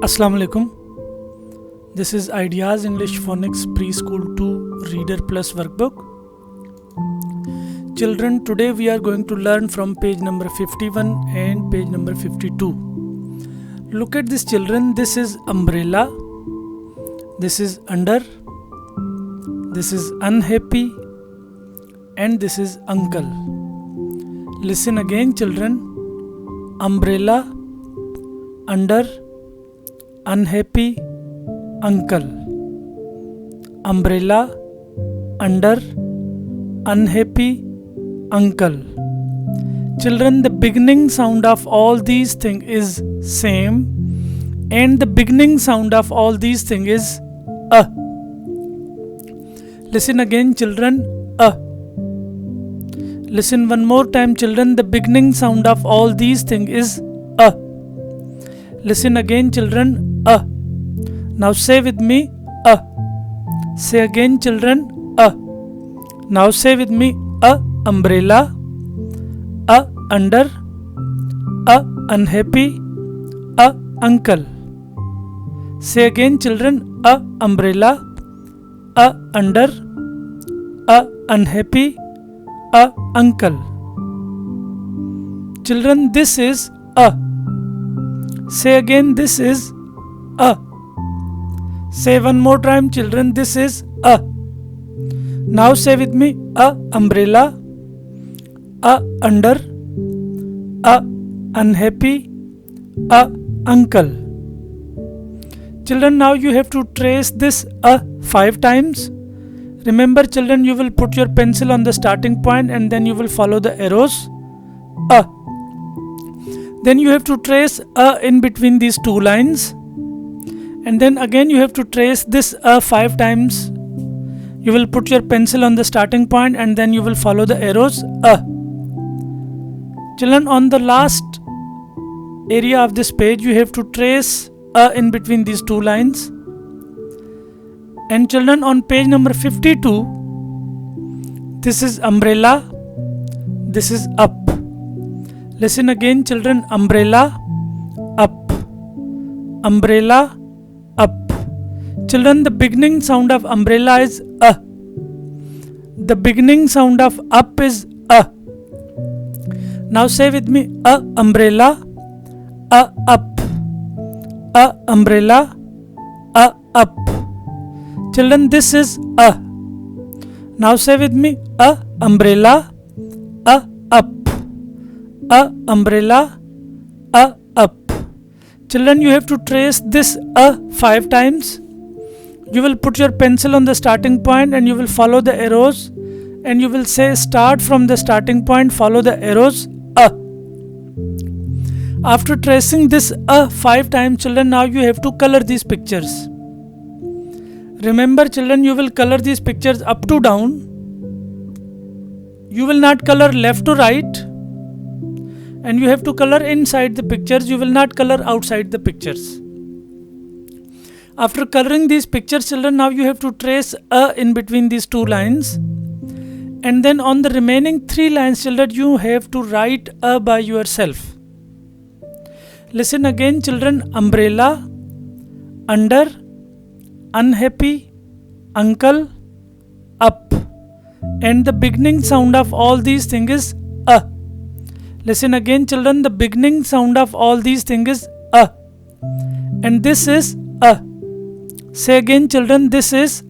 Assalamu alaikum. This is Ideas English Phonics Preschool 2 Reader Plus workbook. Children, today we are going to learn from page number 51 and page number 52. Look at this, children. This is umbrella. This is under. This is unhappy. And this is uncle. Listen again, children. Umbrella, under, unhappy, uncle. Umbrella, under, unhappy, uncle. Children, the beginning sound of all these things is same, and the beginning sound of all these things is a. Listen again, children. A. Listen one more time, children. The beginning sound of all these things is a. Listen again, children. A. Now say with me, a. Say again, children. A. Now say with me, a umbrella, a under, a unhappy, a uncle. Say again, children. A umbrella, a under, a unhappy, a uncle. Children, this is a. Say again, this is a. Say one more time, children. This is a. Now say with me, a umbrella, a under, a unhappy, a uncle. Children, now you have to trace this a 5 times. Remember, children, you will put your pencil on the starting point and then you will follow the arrows. A. Then you have to trace a in between these two lines. And then again you have to trace this a 5 times. You will put your pencil on the starting point and then you will follow the arrows. A. Children, on the last area of this page, you have to trace a in between these two lines. And children, on page number 52, this is umbrella, this is up. Listen again, children. Umbrella, up. Umbrella, up. Children, the beginning sound of umbrella is a. The beginning sound of up is a. Now say with me, a umbrella, a up. A umbrella, a up. Children, this is a. Now say with me, a umbrella, a up. A umbrella, a up. Children, you have to trace this a 5 times. You will put your pencil on the starting point and you will follow the arrows. And you will say, start from the starting point, follow the arrows, a. After tracing this a 5 times, children, now you have to color these pictures. Remember, children, you will color these pictures up to down. You will not color left to right. And you have to color inside the pictures. You will not color outside the pictures. After coloring these pictures, children, now you have to trace a in between these two lines. And then on the remaining 3 lines, children, you have to write a by yourself. Listen again, children. Umbrella, under, unhappy, uncle, up. And the beginning sound of all these things is a. Listen again, children. The beginning sound of all these things is a. And this is a. Say again, children. This is